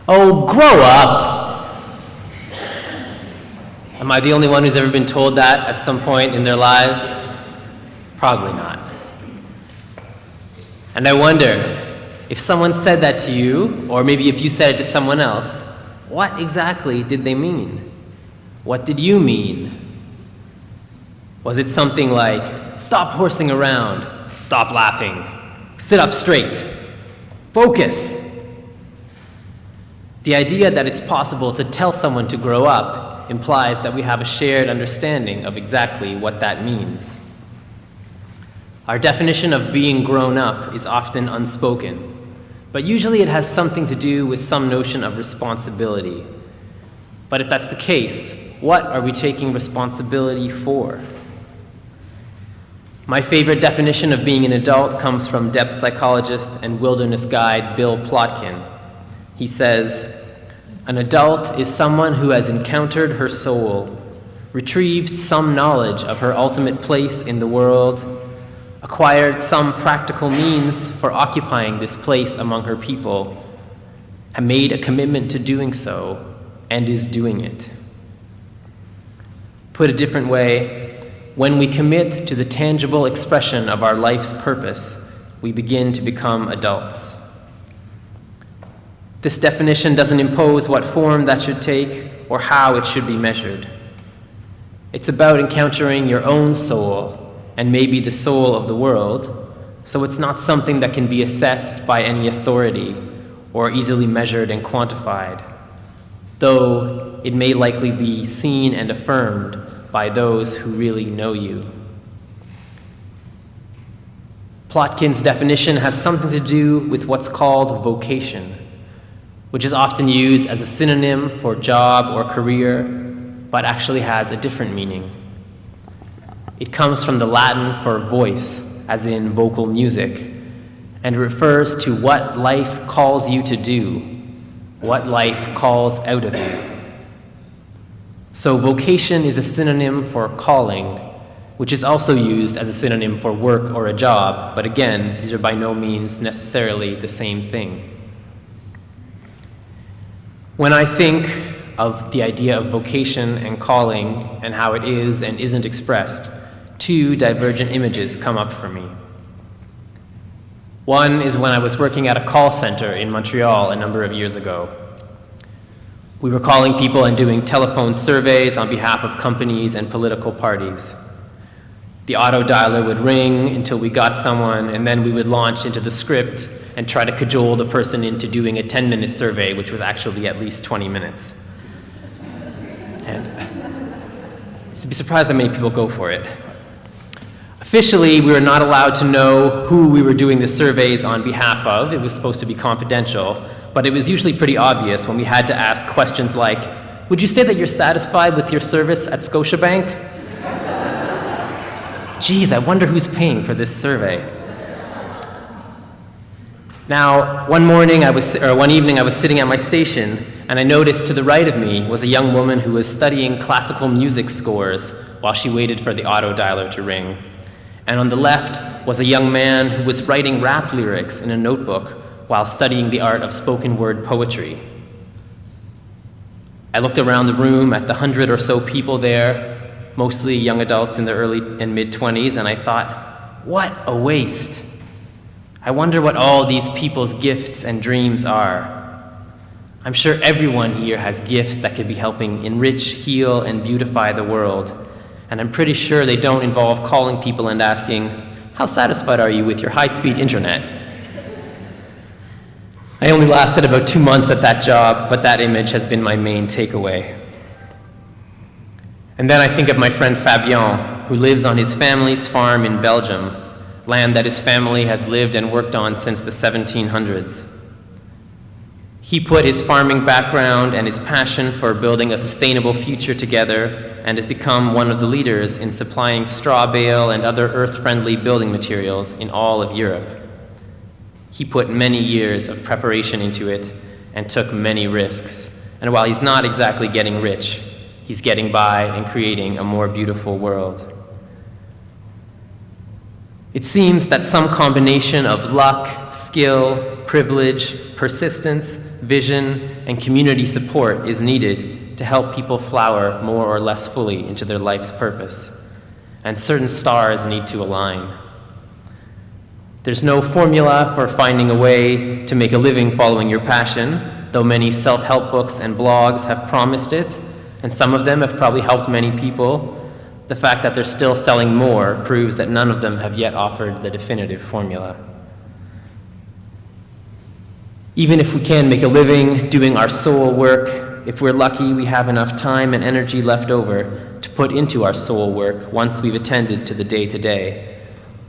Oh, grow up! Am I the only one who's ever been told that at some point in their lives? Probably not. And I wonder, if someone said that to you, or maybe if you said it to someone else, what exactly did they mean? What did you mean? Was it something like, stop horsing around, stop laughing, sit up straight, focus? The idea that it's possible to tell someone to grow up implies that we have a shared understanding of exactly what that means. Our definition of being grown up is often unspoken, but usually it has something to do with some notion of responsibility. But if that's the case, what are we taking responsibility for? My favorite definition of being an adult comes from depth psychologist and wilderness guide Bill Plotkin. He says, an adult is someone who has encountered her soul, retrieved some knowledge of her ultimate place in the world, acquired some practical means for occupying this place among her people, have made a commitment to doing so, and is doing it. Put a different way, when we commit to the tangible expression of our life's purpose, we begin to become adults. This definition doesn't impose what form that should take or how it should be measured. It's about encountering your own soul and maybe the soul of the world, so it's not something that can be assessed by any authority or easily measured and quantified, though it may likely be seen and affirmed by those who really know you. Plotkin's definition has something to do with what's called vocation, which is often used as a synonym for job or career, but actually has a different meaning. It comes from the Latin for voice, as in vocal music, and refers to what life calls you to do, what life calls out of you. So vocation is a synonym for calling, which is also used as a synonym for work or a job, but again, these are by no means necessarily the same thing. When I think of the idea of vocation and calling and how it is and isn't expressed, two divergent images come up for me. One is when I was working at a call center in Montreal a number of years ago. We were calling people and doing telephone surveys on behalf of companies and political parties. The auto dialer would ring until we got someone, and then we would launch into the script and try to cajole the person into doing a 10-minute survey, which was actually at least 20 minutes. And you'd be surprised how many people go for it. Officially, we were not allowed to know who we were doing the surveys on behalf of. It was supposed to be confidential, but it was usually pretty obvious when we had to ask questions like, would you say that you're satisfied with your service at Scotiabank? Geez, I wonder who's paying for this survey. Now, one evening I was sitting at my station, and I noticed to the right of me was a young woman who was studying classical music scores while she waited for the auto dialer to ring. And on the left was a young man who was writing rap lyrics in a notebook while studying the art of spoken word poetry. I looked around the room at the 100 or so people there, mostly young adults in their early and mid-20s, and I thought, what a waste. I wonder what all these people's gifts and dreams are. I'm sure everyone here has gifts that could be helping enrich, heal, and beautify the world, and I'm pretty sure they don't involve calling people and asking, how satisfied are you with your high-speed internet? I only lasted about 2 months at that job, but that image has been my main takeaway. And then I think of my friend Fabien, who lives on his family's farm in Belgium, land that his family has lived and worked on since the 1700s. He put his farming background and his passion for building a sustainable future together and has become one of the leaders in supplying straw bale and other earth-friendly building materials in all of Europe. He put many years of preparation into it and took many risks. And while he's not exactly getting rich, he's getting by and creating a more beautiful world. It seems that some combination of luck, skill, privilege, persistence, vision, and community support is needed to help people flower more or less fully into their life's purpose, and certain stars need to align. There's no formula for finding a way to make a living following your passion, though many self-help books and blogs have promised it, and some of them have probably helped many people. The fact that they're still selling more proves that none of them have yet offered the definitive formula. Even if we can make a living doing our soul work, if we're lucky, we have enough time and energy left over to put into our soul work once we've attended to the day-to-day.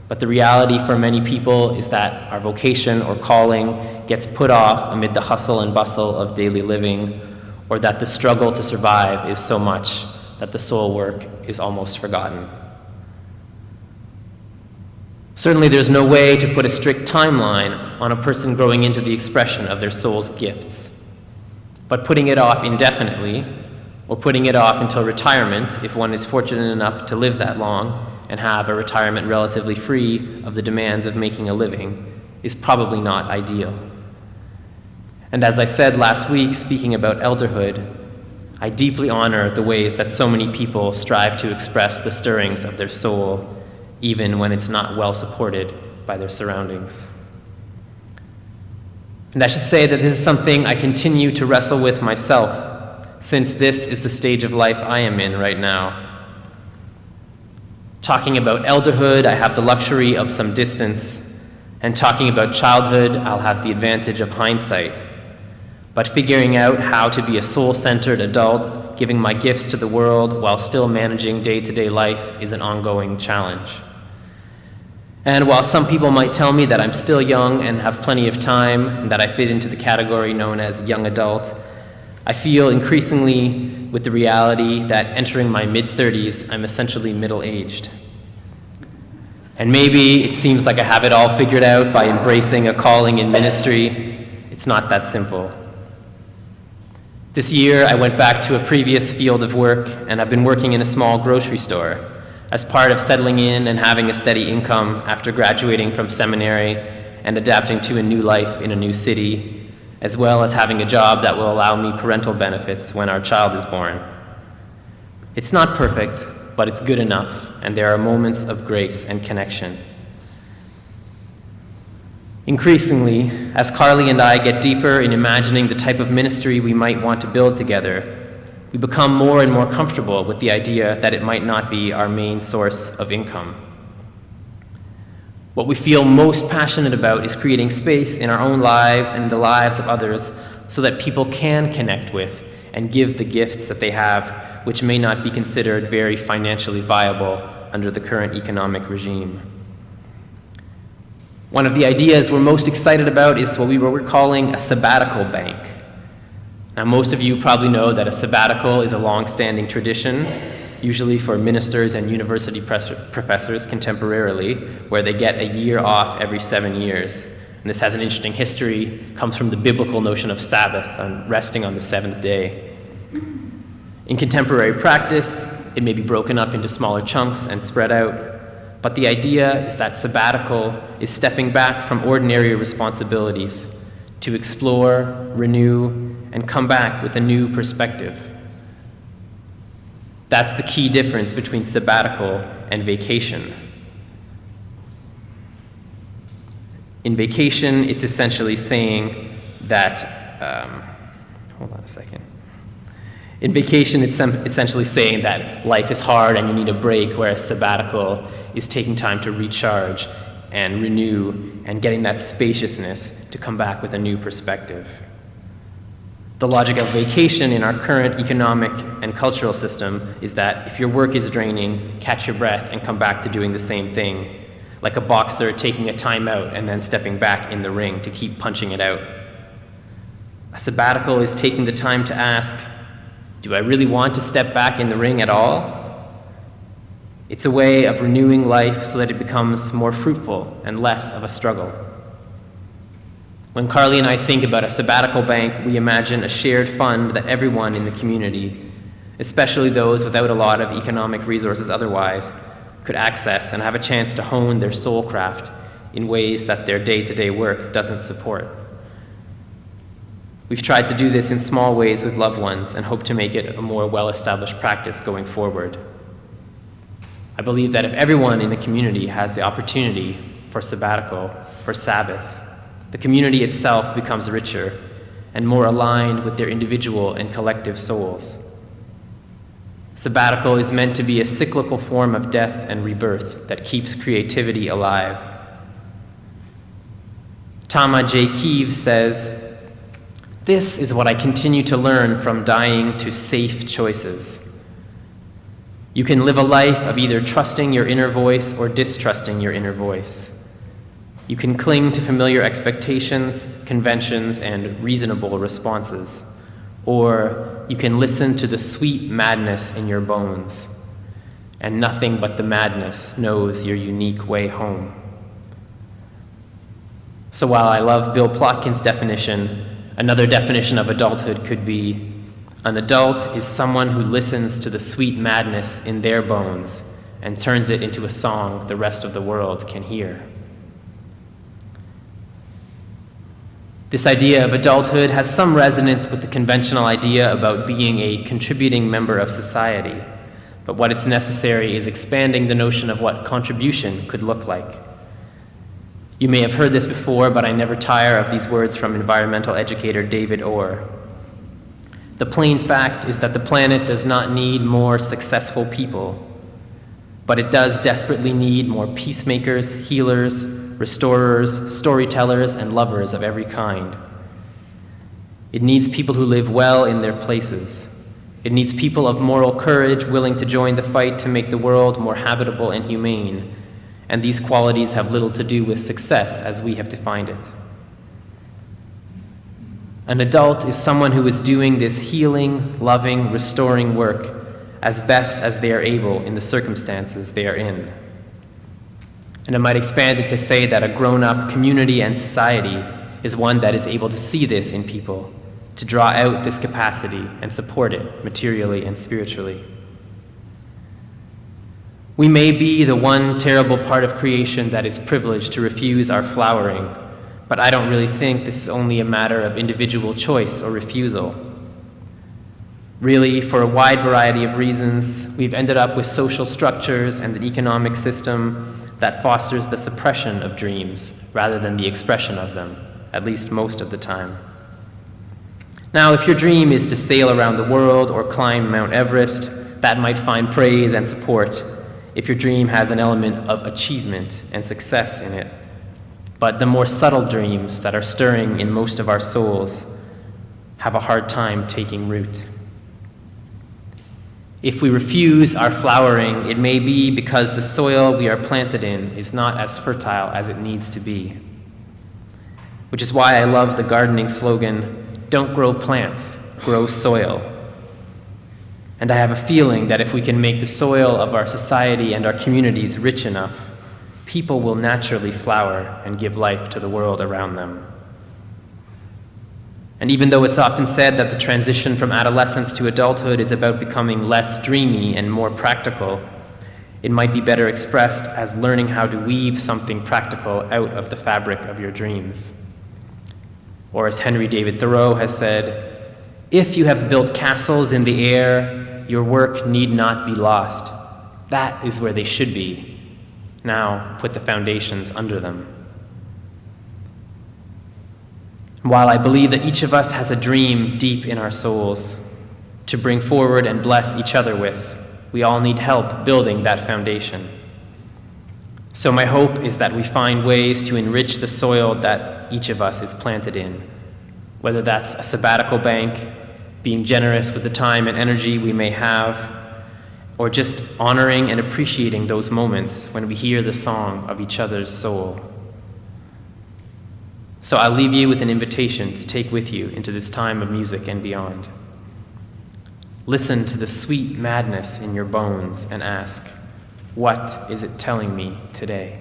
But the reality for many people is that our vocation or calling gets put off amid the hustle and bustle of daily living, or that the struggle to survive is so much that the soul work is almost forgotten. Certainly there's no way to put a strict timeline on a person growing into the expression of their soul's gifts. But putting it off indefinitely, or putting it off until retirement, if one is fortunate enough to live that long and have a retirement relatively free of the demands of making a living, is probably not ideal. And as I said last week, speaking about elderhood, I deeply honor the ways that so many people strive to express the stirrings of their soul, even when it's not well supported by their surroundings. And I should say that this is something I continue to wrestle with myself, since this is the stage of life I am in right now. Talking about elderhood, I have the luxury of some distance, and talking about childhood, I'll have the advantage of hindsight. But figuring out how to be a soul-centered adult, giving my gifts to the world while still managing day-to-day life is an ongoing challenge. And while some people might tell me that I'm still young and have plenty of time, and that I fit into the category known as young adult, I feel increasingly with the reality that entering my mid-30s, I'm essentially middle-aged. And maybe it seems like I have it all figured out by embracing a calling in ministry. It's not that simple. This year, I went back to a previous field of work, and I've been working in a small grocery store as part of settling in and having a steady income after graduating from seminary and adapting to a new life in a new city, as well as having a job that will allow me parental benefits when our child is born. It's not perfect, but it's good enough, and there are moments of grace and connection. Increasingly, as Carly and I get deeper in imagining the type of ministry we might want to build together, we become more and more comfortable with the idea that it might not be our main source of income. What we feel most passionate about is creating space in our own lives and in the lives of others so that people can connect with and give the gifts that they have, which may not be considered very financially viable under the current economic regime. One of the ideas we're most excited about is what we're calling a sabbatical bank. Now, most of you probably know that a sabbatical is a long-standing tradition, usually for ministers and university professors contemporarily, where they get a year off every 7 years. And this has an interesting history, comes from the biblical notion of Sabbath, on resting on the seventh day. In contemporary practice, it may be broken up into smaller chunks and spread out. But the idea is that sabbatical is stepping back from ordinary responsibilities to explore, renew, and come back with a new perspective. That's the key difference between sabbatical and vacation. In vacation, it's essentially saying that, hold on a second. In vacation, it's essentially saying that life is hard and you need a break, whereas sabbatical is taking time to recharge and renew and getting that spaciousness to come back with a new perspective. The logic of vacation in our current economic and cultural system is that if your work is draining, catch your breath and come back to doing the same thing, like a boxer taking a timeout and then stepping back in the ring to keep punching it out. A sabbatical is taking the time to ask, do I really want to step back in the ring at all? It's a way of renewing life so that it becomes more fruitful and less of a struggle. When Carly and I think about a sabbatical bank, we imagine a shared fund that everyone in the community, especially those without a lot of economic resources otherwise, could access and have a chance to hone their soul craft in ways that their day-to-day work doesn't support. We've tried to do this in small ways with loved ones and hope to make it a more well-established practice going forward. I believe that if everyone in the community has the opportunity for sabbatical, for Sabbath, the community itself becomes richer and more aligned with their individual and collective souls. Sabbatical is meant to be a cyclical form of death and rebirth that keeps creativity alive. Tama J. Keeves says, "This is what I continue to learn from dying to safe choices. You can live a life of either trusting your inner voice or distrusting your inner voice. You can cling to familiar expectations, conventions, and reasonable responses, or you can listen to the sweet madness in your bones, and nothing but the madness knows your unique way home." So while I love Bill Plotkin's definition, another definition of adulthood could be, an adult is someone who listens to the sweet madness in their bones and turns it into a song the rest of the world can hear. This idea of adulthood has some resonance with the conventional idea about being a contributing member of society, but what is necessary is expanding the notion of what contribution could look like. You may have heard this before, but I never tire of these words from environmental educator David Orr. The plain fact is that the planet does not need more successful people, but it does desperately need more peacemakers, healers, restorers, storytellers, and lovers of every kind. It needs people who live well in their places. It needs people of moral courage willing to join the fight to make the world more habitable and humane, and these qualities have little to do with success as we have defined it. An adult is someone who is doing this healing, loving, restoring work as best as they are able in the circumstances they are in. And I might expand it to say that a grown-up community and society is one that is able to see this in people, to draw out this capacity and support it materially and spiritually. We may be the one terrible part of creation that is privileged to refuse our flowering, but I don't really think this is only a matter of individual choice or refusal. Really, for a wide variety of reasons, we've ended up with social structures and an economic system that fosters the suppression of dreams rather than the expression of them, at least most of the time. Now, if your dream is to sail around the world or climb Mount Everest, that might find praise and support if your dream has an element of achievement and success in it. But the more subtle dreams that are stirring in most of our souls have a hard time taking root. If we refuse our flowering, it may be because the soil we are planted in is not as fertile as it needs to be. Which is why I love the gardening slogan, "Don't grow plants, grow soil." And I have a feeling that if we can make the soil of our society and our communities rich enough, people will naturally flower and give life to the world around them. And even though it's often said that the transition from adolescence to adulthood is about becoming less dreamy and more practical, it might be better expressed as learning how to weave something practical out of the fabric of your dreams. Or as Henry David Thoreau has said, "If you have built castles in the air, your work need not be lost. That is where they should be. Now put the foundations under them." While I believe that each of us has a dream deep in our souls to bring forward and bless each other with, we all need help building that foundation. So my hope is that we find ways to enrich the soil that each of us is planted in, whether that's a sabbatical bank, being generous with the time and energy we may have, or just honoring and appreciating those moments when we hear the song of each other's soul. So I'll leave you with an invitation to take with you into this time of music and beyond. Listen to the sweet madness in your bones and ask, what is it telling me today?